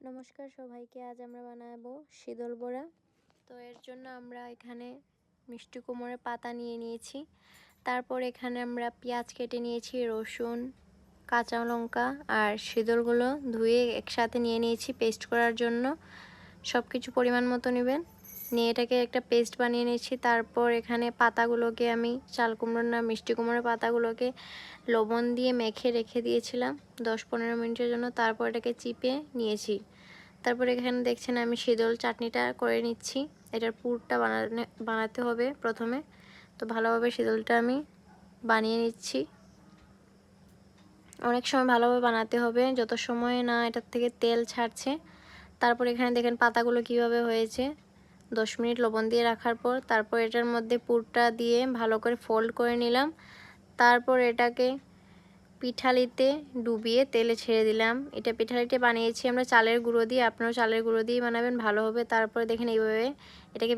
নমস্কার সবাইকে। আজ আমরা বানাবো শীতল বড়া। তো এর জন্য আমরা এখানে মিষ্টি কুমড়োর পাতা নিয়ে নিয়েছি। তারপর এখানে আমরা পেঁয়াজ কেটে নিয়েছি, রসুন, কাঁচা লঙ্কা আর শীতলগুলো ধুয়ে একসাথে নিয়ে নিয়েছি পেস্ট করার জন্য। সব কিছু পরিমাণ মতো নেবেন, নিয়ে এটাকে একটা পেস্ট বানিয়ে নিয়েছি। তারপর এখানে পাতাগুলোকে আমি চাল কুমড়োর না মিষ্টি কুমড়োর পাতাগুলোকে লবণ দিয়ে মেখে রেখে দিয়েছিলাম 10-15 মিনিটের জন্য। তারপর এটাকে চিপে নিয়েছি। তারপর এখানে দেখছেন আমি শীতল চাটনিটা করে নিচ্ছি। এটার পুরটা বানাতে হবে প্রথমে। তো ভালোভাবে শীতলটা আমি বানিয়ে নিচ্ছি। অনেক সময় ভালোভাবে বানাতে হবে, যত সময় না এটার থেকে তেল ছাড়ছে। তারপর এখানে দেখেন পাতাগুলো কিভাবে হয়েছে। 10 মিনিট লবণ দিয়ে রাখার পর তারপর এটার মধ্যে পুরটা দিয়ে ভালো করে ফোল্ড করে নিলাম। তারপর এটাকে পিঠালিতে ডুবিয়ে তেলে ছেড়ে দিলাম। এটা পিঠালিতে বানিয়েছি আমরা চালের গুঁড়ো দিয়ে, আপনারাও চালের গুঁড়ো দিয়ে বানাবেন, ভালো হবে। তারপরে দেখেন এইভাবে এটাকে